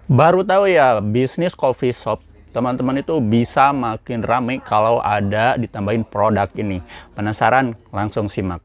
Baru tahu ya, bisnis coffee shop teman-teman itu bisa makin ramai kalau ada ditambahin produk ini. Penasaran? Langsung simak.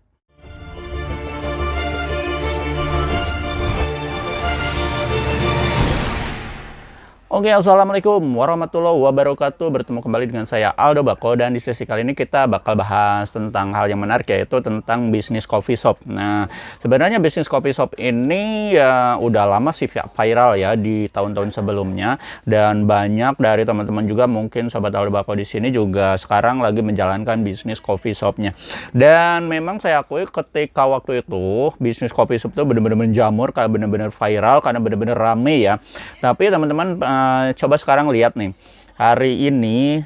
Oke, assalamualaikum warahmatullahi wabarakatuh. Bertemu kembali dengan saya Aldo Bako, dan di sesi kali ini kita bakal bahas tentang hal yang menarik, yaitu tentang bisnis coffee shop. Nah, sebenarnya bisnis coffee shop ini ya udah lama sih viral ya di tahun-tahun sebelumnya, dan banyak dari teman-teman juga, mungkin sobat Aldo Bako di sini juga sekarang lagi menjalankan bisnis coffee shopnya. Dan memang saya akui ketika waktu itu bisnis coffee shop itu benar-benar menjamur, kayak benar-benar viral karena benar-benar rame ya. Tapi teman-teman coba sekarang lihat nih, hari ini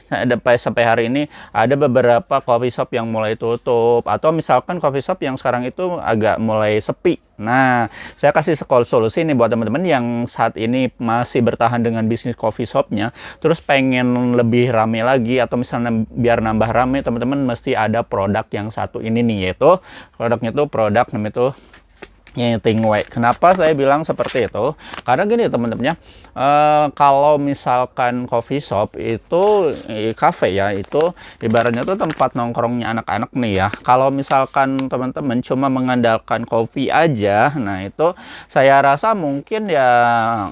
sampai hari ini ada beberapa coffee shop yang mulai tutup, atau misalkan coffee shop yang sekarang itu agak mulai sepi. Nah, saya kasih solusi nih buat teman-teman yang saat ini masih bertahan dengan bisnis coffee shopnya, terus pengen lebih rame lagi, atau misalnya biar nambah rame, teman-teman mesti ada produk yang satu ini nih, yaitu produknya tuh produk namanya itu Tingway. Kenapa saya bilang seperti itu? Karena gini teman-teman ya, kalau misalkan coffee shop itu cafe ya, itu ibaratnya tuh tempat nongkrongnya anak-anak nih ya. Kalau misalkan teman-teman cuma mengandalkan kopi aja, nah itu saya rasa mungkin ya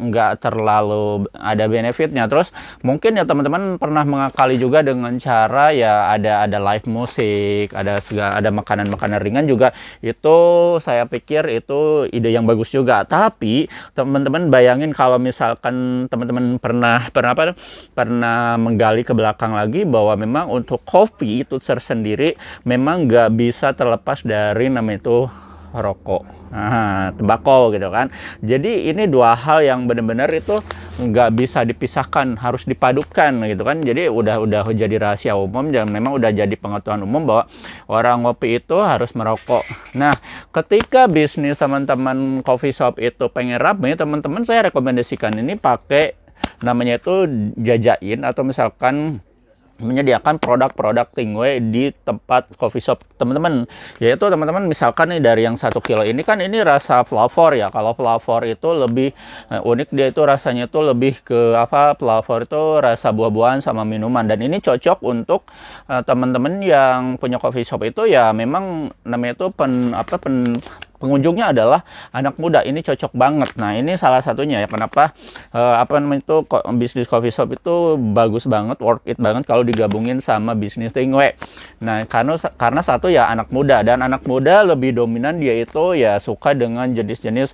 nggak terlalu ada benefitnya. Terus mungkin ya teman-teman pernah mengakali juga dengan cara ya ada live musik, ada makanan-makanan ringan juga. Itu saya pikir itu ide yang bagus juga. Tapi teman-teman bayangin kalau misalkan teman-teman pernah menggali ke belakang lagi, bahwa memang untuk kopi itu tersendiri memang nggak bisa terlepas dari namanya itu rokok, tembakau gitu kan. Jadi ini dua hal yang benar-benar itu nggak bisa dipisahkan, harus dipadukan gitu kan. Jadi udah jadi rahasia umum, dan memang udah jadi pengetahuan umum bahwa orang ngopi itu harus merokok. Nah, ketika bisnis teman-teman coffee shop itu pengen rame, teman-teman saya rekomendasikan ini pakai namanya itu jajain, atau misalkan menyediakan produk-produk Tingway di tempat coffee shop teman-teman. Yaitu teman-teman misalkan nih, dari yang 1 kilo ini kan ini rasa flavor ya. Kalau flavor itu lebih unik, dia itu rasanya itu lebih ke apa, flavor itu rasa buah-buahan sama minuman, dan ini cocok untuk teman-teman yang punya coffee shop itu ya, memang namanya itu pengunjungnya adalah anak muda. Ini cocok banget. Nah, ini salah satunya ya kenapa bisnis coffee shop itu bagus banget, worth it banget kalau digabungin sama bisnis Tingway. Nah, karena satu ya anak muda, dan anak muda lebih dominan dia itu ya suka dengan jenis-jenis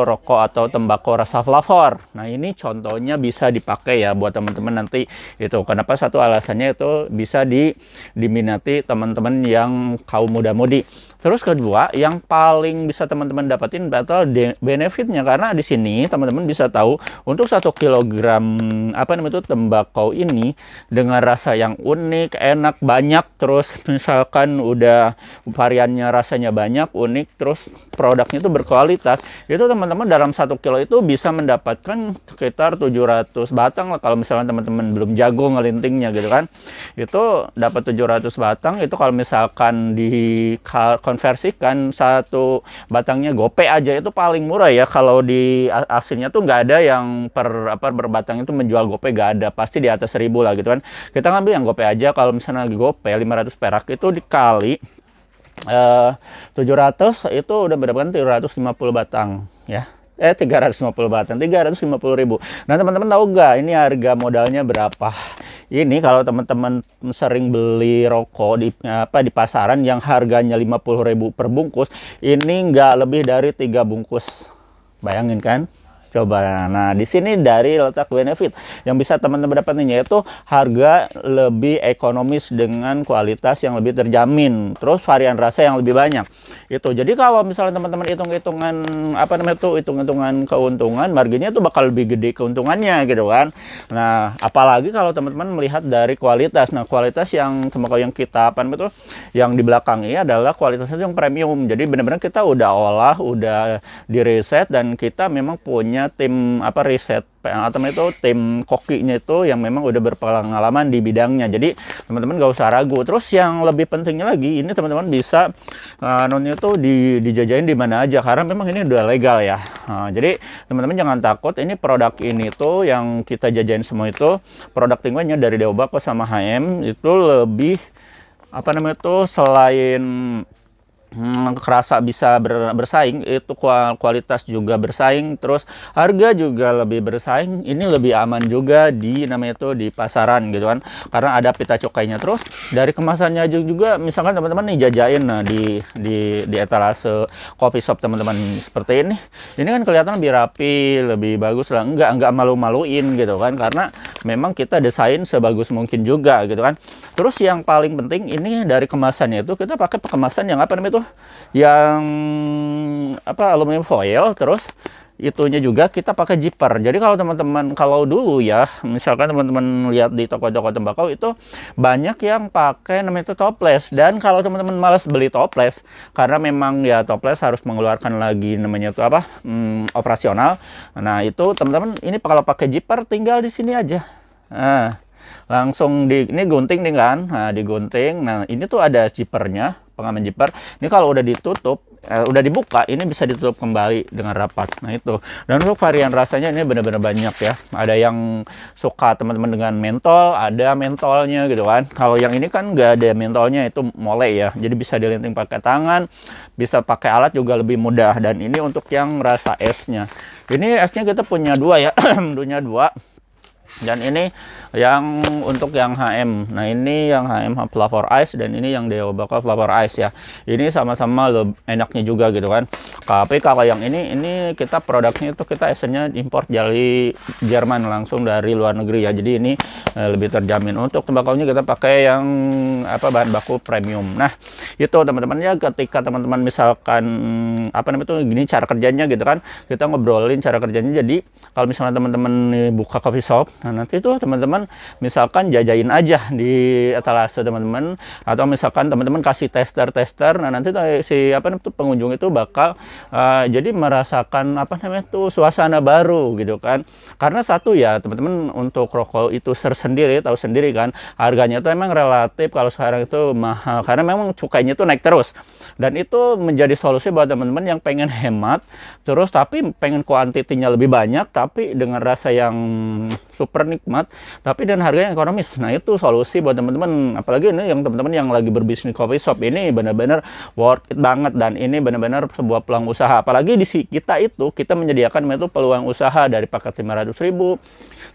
rokok atau tembakau rasa flavor. Nah, ini contohnya bisa dipakai ya buat teman-teman nanti itu. Kenapa? Satu alasannya itu bisa diminati teman-teman yang kaum muda-mudi. Terus kedua, yang paling bisa teman-teman dapatin adalah benefitnya, karena di sini teman-teman bisa tahu untuk 1 kilogram tembakau ini dengan rasa yang unik, enak, banyak, terus misalkan udah variannya rasanya banyak, unik, terus produknya itu berkualitas. Itu teman-teman dalam 1 kilo itu bisa mendapatkan sekitar 700 batang lah, kalau misalnya teman-teman belum jago ngelintingnya gitu kan. Itu dapat 700 batang, itu kalau misalkan konversikan satu batangnya gope aja itu paling murah ya. Kalau di aslinya tuh nggak ada yang per batang itu menjual gope, nggak ada, pasti di atas 1.000 lah gitu kan. Kita ngambil yang gope aja, kalau misalnya gope 500 perak itu dikali 700 itu udah berapa kan, 350 batang ya. 350 batang, 350.000. Nah, teman-teman tahu nggak ini harga modalnya berapa? Ini kalau teman-teman sering beli rokok di pasaran yang harganya 50.000 per bungkus, ini nggak lebih dari 3 bungkus. Bayangin kan? Coba. Nah, di sini dari letak benefit yang bisa teman-teman dapatin, yaitu harga lebih ekonomis dengan kualitas yang lebih terjamin, terus varian rasa yang lebih banyak. Itu. Jadi kalau misalnya teman-teman hitung-hitungan keuntungan, marginnya itu bakal lebih gede keuntungannya gitu kan. Nah, apalagi kalau teman-teman melihat dari kualitas. Nah, kualitas yang tembakau yang kita yang di belakang ini adalah kualitasnya yang premium. Jadi benar-benar kita udah olah, udah di riset, dan kita memang punya namanya tim apa riset atau itu tim kokinya itu yang memang udah berpengalaman di bidangnya. Jadi teman-teman gak usah ragu. Terus yang lebih pentingnya lagi, ini teman-teman bisa nonnya itu dijajain di mana aja karena memang ini udah legal ya. Jadi teman-teman jangan takut, ini produk ini tuh yang kita jajain semua itu produk tinggalnya dari Dewa Bako sama HM itu lebih apa namanya tuh selain kerasa bisa bersaing, itu kualitas juga bersaing, terus harga juga lebih bersaing, ini lebih aman juga di namanya itu di pasaran gitu kan, karena ada pita cukainya. Terus dari kemasannya juga misalkan teman-teman nih jajain di etalase coffee shop teman-teman seperti ini kan kelihatan lebih rapi, lebih bagus lah, enggak malu-maluin gitu kan, karena memang kita desain sebagus mungkin juga gitu kan. Terus yang paling penting ini dari kemasannya itu kita pakai kemasan yang apa namanya itu yang apa aluminium foil, terus itunya juga kita pakai zipper. Jadi kalau teman-teman, kalau dulu ya misalkan teman-teman lihat di toko-toko tembakau itu banyak yang pakai namanya itu toples, dan kalau teman-teman malas beli toples karena memang ya toples harus mengeluarkan lagi namanya itu apa operasional, nah itu teman-teman ini kalau pakai zipper tinggal di sini aja, langsung ini gunting nih kan, digunting. Nah ini tuh ada zippernya, pengaman zipper. Ini kalau udah ditutup, udah dibuka, ini bisa ditutup kembali dengan rapat. Nah itu. Dan untuk varian rasanya ini benar-benar banyak ya. Ada yang suka teman-teman dengan mentol, ada mentolnya gitu kan. Kalau yang ini kan nggak ada mentolnya, itu mole ya. Jadi bisa dilinting pakai tangan, bisa pakai alat juga lebih mudah. Dan ini untuk yang rasa esnya. Ini esnya kita punya dua ya, punya dua. Dan ini yang untuk yang HM. Nah ini yang HM Flavor Ice, dan ini yang Dewa Bako Flavor Ice ya. Ini sama-sama enaknya juga gitu kan. Tapi kalau yang ini kita produknya itu kita esennya import dari Jerman langsung dari luar negeri ya. Jadi ini lebih terjamin. Untuk tembakaunya kita pakai yang apa bahan baku premium. Nah itu teman-teman ya, ketika teman-teman misalkan apa namanya itu gini cara kerjanya gitu kan, kita ngobrolin cara kerjanya. Jadi kalau misalnya teman-teman buka coffee shop, nah nanti tuh teman-teman misalkan jajain aja di etalase teman-teman, atau misalkan teman-teman kasih tester, nah nanti si apa namanya pengunjung itu bakal jadi merasakan apa namanya tuh suasana baru gitu kan. Karena satu ya teman-teman, untuk rokok itu tersendiri tahu sendiri kan, harganya tuh emang relatif kalau sekarang itu mahal karena memang cukainya tuh naik terus, dan itu menjadi solusi buat teman-teman yang pengen hemat terus tapi pengen kuantitinya lebih banyak tapi dengan rasa yang super nikmat tapi dan harganya ekonomis. Nah itu solusi buat teman-teman, apalagi ini yang teman-teman yang lagi berbisnis coffee shop, ini benar-benar worth it banget, dan ini benar-benar sebuah peluang usaha. Apalagi di kita itu kita menyediakan itu peluang usaha dari paket 500.000,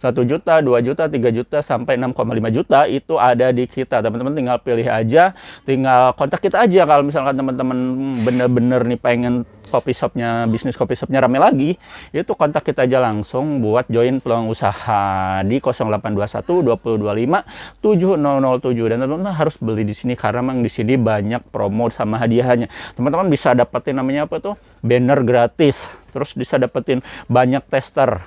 1 juta, 2 juta, 3 juta sampai 6,5 juta itu ada di kita. Teman-teman tinggal pilih aja, tinggal kontak kita aja kalau misalkan teman-teman bener-bener nih pengen coffee shopnya, bisnis coffee shopnya rame lagi, itu kontak kita aja langsung buat join peluang usaha di 0821 2025 7007. Dan teman-teman harus beli di sini karena memang di sini banyak promo sama hadiahnya. Teman-teman bisa dapetin namanya apa tuh, banner gratis, terus bisa dapetin banyak tester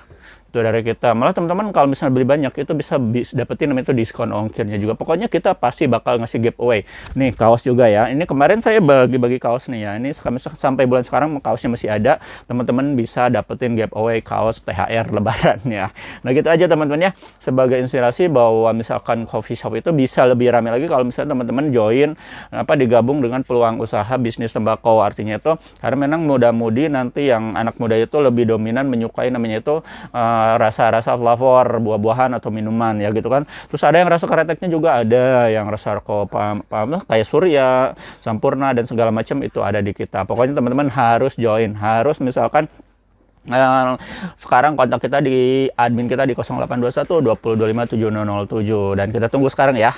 itu dari kita. Malah teman-teman kalau misalnya beli banyak itu bisa dapetin namanya itu diskon ongkirnya juga. Pokoknya kita pasti bakal ngasih giveaway. Nih kaos juga ya, ini kemarin saya bagi-bagi kaos nih ya, ini sampai bulan sekarang kaosnya masih ada. Teman-teman bisa dapetin giveaway kaos THR lebaran ya. Nah gitu aja teman-teman ya, sebagai inspirasi bahwa misalkan coffee shop itu bisa lebih ramai lagi kalau misalnya teman-teman join digabung dengan peluang usaha bisnis tembakau. Artinya itu karena memang muda-mudi nanti yang anak muda itu lebih dominan menyukai namanya itu rasa-rasa flavor buah-buahan atau minuman ya gitu kan. Terus ada yang rasa kreteknya juga, ada yang rasa kayak Surya, Sampurna dan segala macam itu ada di kita. Pokoknya teman-teman harus join, harus misalkan sekarang kontak kita di admin kita di 0821 2025 7007 dan kita tunggu sekarang ya.